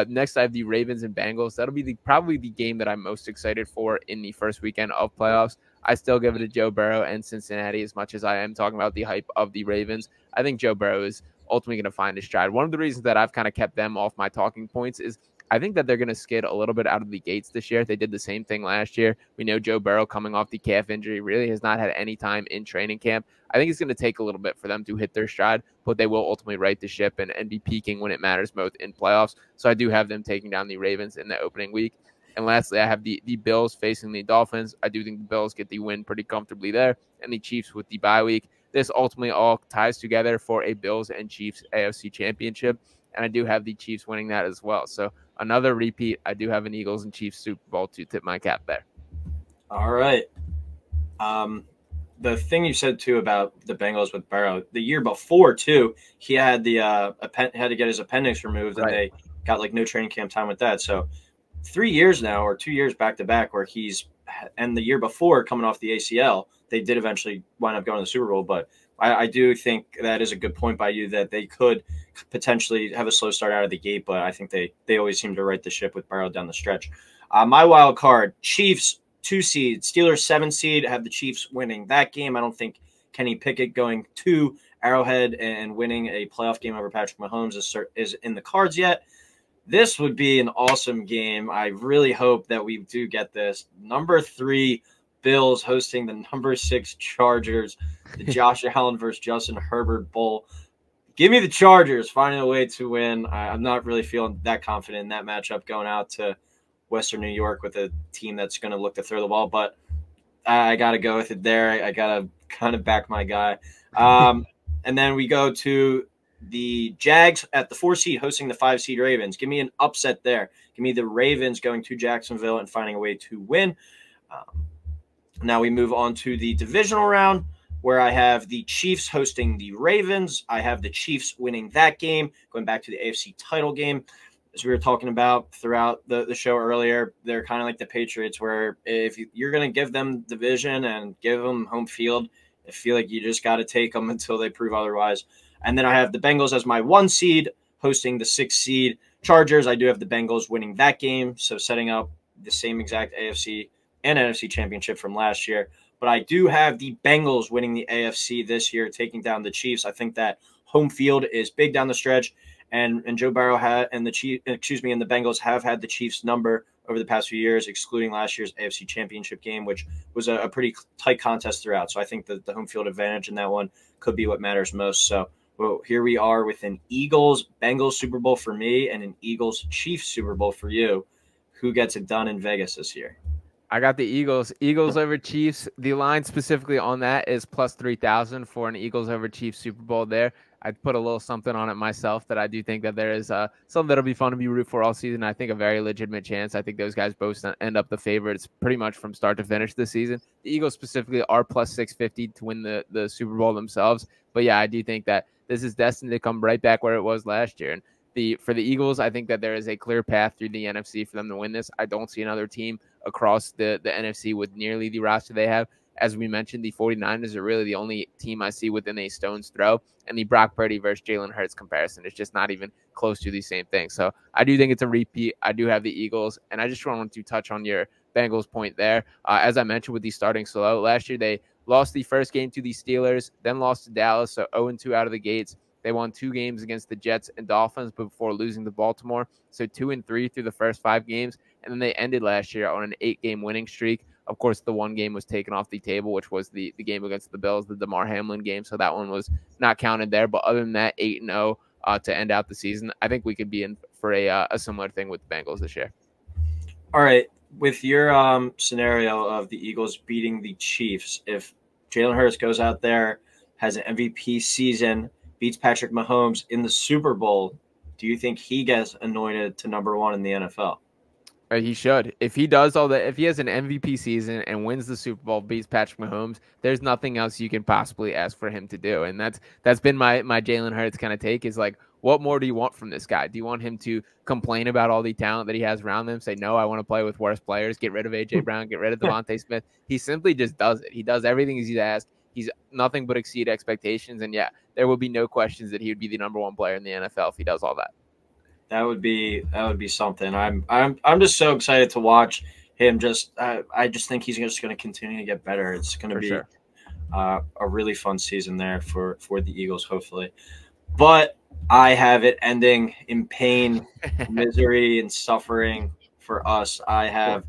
Next, I have the Ravens and Bengals. That'll be probably the game that I'm most excited for in the first weekend of playoffs. I still give it to Joe Burrow and Cincinnati as much as I am talking about the hype of the Ravens. I think Joe Burrow is ultimately going to find his stride. One of the reasons that I've kind of kept them off my talking points is I think that they're going to skid a little bit out of the gates this year. They did the same thing last year. We know Joe Burrow, coming off the calf injury, really has not had any time in training camp. I think it's going to take a little bit for them to hit their stride, but they will ultimately right the ship and be peaking when it matters most in playoffs. So I do have them taking down the Ravens in the opening week. And lastly, I have the Bills facing the Dolphins. I do think the Bills get the win pretty comfortably there, and the Chiefs with the bye week. This ultimately all ties together for a Bills and Chiefs AFC championship, and I do have the Chiefs winning that as well. So another repeat. I do have an Eagles and Chiefs Super Bowl to tip my cap there.
All right. The thing you said too about the Bengals with Burrow, the year before too, he had had to get his appendix removed, and they got like no training camp time with that. So 3 years now, or 2 years back to back, where and the year before coming off the ACL, they did eventually wind up going to the Super Bowl. But I do think that is a good point by you, that they could potentially have a slow start out of the gate, but I think they always seem to right the ship with Burrow down the stretch. My wild card, Chiefs 2 seed, Steelers 7 seed, have the Chiefs winning that game. I don't think Kenny Pickett going to Arrowhead and winning a playoff game over Patrick Mahomes is in the cards yet. This would be an awesome game. I really hope that we do get this. Number 3 Bills hosting the number 6 Chargers, the Josh Allen versus Justin Herbert Bowl. Give me the Chargers finding a way to win. I'm not really feeling that confident in that matchup going out to Western New York with a team that's going to look to throw the ball, but I got to go with it there. I got to kind of back my guy. And then we go to the Jags at the 4 seed hosting the 5 seed Ravens. Give me an upset there. Give me the Ravens going to Jacksonville and finding a way to win. Now we move on to the divisional round, where I have the Chiefs hosting the Ravens. I have the Chiefs winning that game, going back to the AFC title game. As we were talking about throughout the show earlier, they're kind of like the Patriots, where if you're going to give them division and give them home field, I feel like you just got to take them until they prove otherwise. And then I have the Bengals as my 1 seed hosting the 6 seed Chargers. I do have the Bengals winning that game, so setting up the same exact AFC and NFC championship from last year. But I do have the Bengals winning the AFC this year, taking down the Chiefs. I think that home field is big down the stretch, and Joe Burrow and the Bengals have had the Chiefs number over the past few years, excluding last year's AFC championship game, which was a pretty tight contest throughout. So I think that the home field advantage in that one could be what matters most. So here we are with an Eagles-Bengals Super Bowl for me and an Eagles-Chiefs Super Bowl for you. Who gets it done in Vegas this year?
I got the Eagles. Eagles over Chiefs. The line specifically on that is plus 3,000 for an Eagles over Chiefs Super Bowl there. I'd put a little something on it myself, that I do think that there is something that'll be fun to be root for all season. I think a very legitimate chance. I think those guys both end up the favorites pretty much from start to finish this season. The Eagles specifically are plus 650 to win the Super Bowl themselves. But yeah, I do think that this is destined to come right back where it was last year. And for the Eagles, I think that there is a clear path through the NFC for them to win this. I don't see another team across the NFC with nearly the roster they have. As we mentioned, the 49ers are really the only team I see within a stone's throw. And the Brock Purdy versus Jalen Hurts comparison is just not even close to the same thing. So I do think it's a repeat. I do have the Eagles. And I just wanted to touch on your Bengals point there. As I mentioned with the starting slow, last year they lost the first game to the Steelers, then lost to Dallas, so 0-2 out of the gates. They won 2 games against the Jets and Dolphins before losing to Baltimore. So 2-3 through the first 5 games. And then they ended last year on an 8-game winning streak. Of course, the 1 game was taken off the table, which was the game against the Bills, the DeMar Hamlin game. So that one was not counted there. But other than that, 8-0 to end out the season. I think we could be in for a similar thing with the Bengals this year.
All right. With your scenario of the Eagles beating the Chiefs, if Jalen Hurts goes out there, has an MVP season, beats Patrick Mahomes in the Super Bowl, do you think he gets anointed to number 1 in the NFL?
He should. If he does all that, if he has an MVP season and wins the Super Bowl, beats Patrick Mahomes, there's nothing else you can possibly ask for him to do. And that's been my Jalen Hurts kind of take, is like, what more do you want from this guy? Do you want him to complain about all the talent that he has around him? Say, no, I want to play with worse players. Get rid of A.J. Brown. Get rid of Devontae Smith. He simply just does it. He does everything he's asked. He's nothing but exceed expectations. And yeah, there will be no questions that he would be the number 1 player in the NFL if he does all that.
That would be something. I'm just so excited to watch him. I just think he's just going to continue to get better. It's going to be a really fun season there for the Eagles, hopefully. But I have it ending in pain, misery, and suffering for us. I have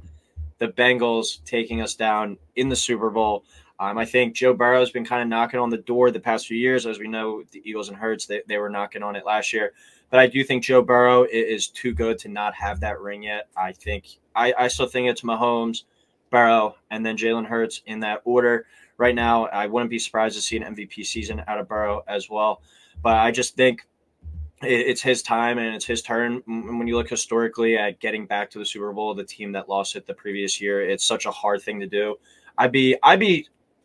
the Bengals taking us down in the Super Bowl. I think Joe Burrow has been kind of knocking on the door the past few years. As we know, the Eagles and Hurts, they were knocking on it last year. But I do think Joe Burrow is too good to not have that ring yet. I still think it's Mahomes, Burrow, and then Jalen Hurts in that order. Right now, I wouldn't be surprised to see an MVP season out of Burrow as well. But I just think it's his time and it's his turn. When you look historically at getting back to the Super Bowl, the team that lost it the previous year, it's such a hard thing to do. I'd be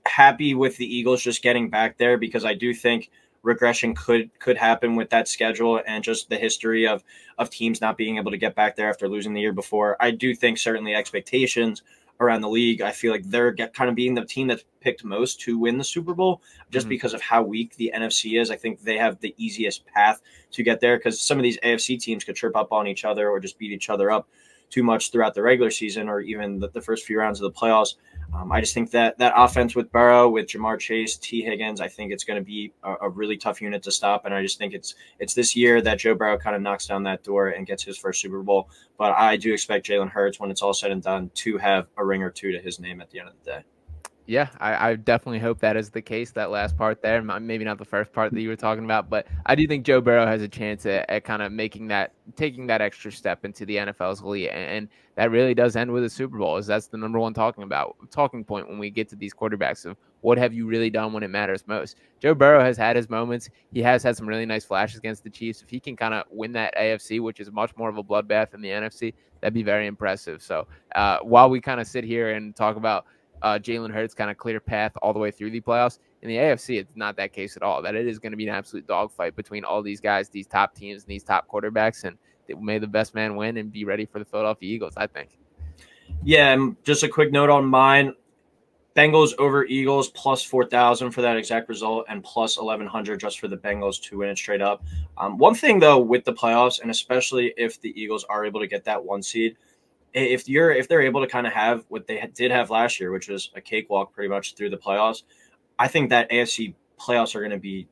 happy with the Eagles just getting back there, because I do think regression could happen with that schedule and just the history of teams not being able to get back there after losing the year before. I do think certainly expectations around the league, I feel like they're kind of being the team that's picked most to win the Super Bowl just because of how weak the NFC is. I think they have the easiest path to get there, because some of these AFC teams could trip up on each other or just beat each other up too much throughout the regular season or even the first few rounds of the playoffs. I just think that offense with Burrow, with Jamar Chase, T. Higgins, I think it's going to be a really tough unit to stop. And I just think it's this year that Joe Burrow kind of knocks down that door and gets his first Super Bowl. But I do expect Jalen Hurts, when it's all said and done, to have a ring or two to his name at the end of the day.
Yeah, I definitely hope that is the case, that last part there. Maybe not the first part that you were talking about, but I do think Joe Burrow has a chance at kind of taking that extra step into the NFL's elite. And that really does end with a Super Bowl, as that's the number 1 talking point when we get to these quarterbacks of what have you really done when it matters most. Joe Burrow has had his moments. He has had some really nice flashes against the Chiefs. If he can kind of win that AFC, which is much more of a bloodbath than the NFC, that'd be very impressive. So while we kind of sit here and talk about Jalen Hurts kind of clear path all the way through the playoffs, in the AFC, it's not that case at all. That it is going to be an absolute dogfight between all these guys, these top teams, and these top quarterbacks, and may the best man win and be ready for the Philadelphia Eagles, I think.
Yeah, and just a quick note on mine. Bengals over Eagles plus 4,000 for that exact result, and plus 1,100 just for the Bengals to win it straight up. One thing, though, with the playoffs, and especially if the Eagles are able to get that 1 seed, if they're able to kind of have what they did have last year, which was a cakewalk pretty much through the playoffs, I think that AFC playoffs are going to be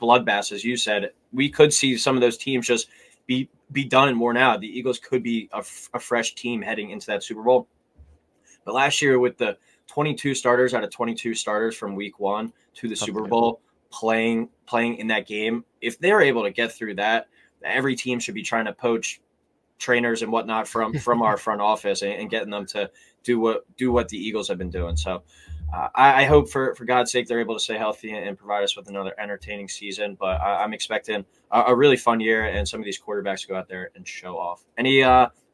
bloodbaths, as you said. We could see some of those teams just be done and worn out. The Eagles could be a fresh team heading into that Super Bowl. But last year, with the 22 starters out of 22 starters from week 1 to the Super Bowl playing in that game, if they're able to get through that, every team should be trying to poach trainers and whatnot from our front office and getting them to do what the Eagles have been doing. So I hope for God's sake they're able to stay healthy and provide us with another entertaining season. But I'm expecting a really fun year and some of these quarterbacks to go out there and show off. Any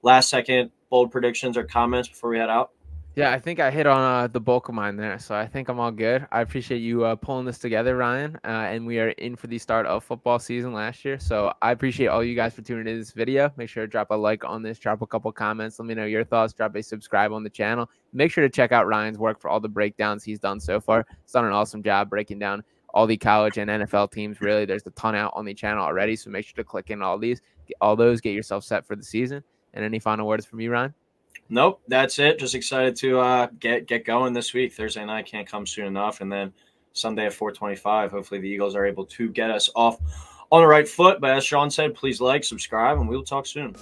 last second bold predictions or comments before we head out?
Yeah, I think I hit on the bulk of mine there, so I think I'm all good. I appreciate you pulling this together, Ryan, and we are in for the start of football season last year, so I appreciate all you guys for tuning into this video. Make sure to drop a like on this, drop a couple comments, let me know your thoughts, drop a subscribe on the channel. Make sure to check out Ryan's work for all the breakdowns he's done so far. He's done an awesome job breaking down all the college and NFL teams. Really, there's a ton out on the channel already, so make sure to click in all those, get yourself set for the season. And any final words from you, Ryan?
Nope, that's it. Just excited to get going this week. Thursday night can't come soon enough, and then Sunday at 4:25. Hopefully the Eagles are able to get us off on the right foot. But as Sean said, please like, subscribe, and we'll talk soon.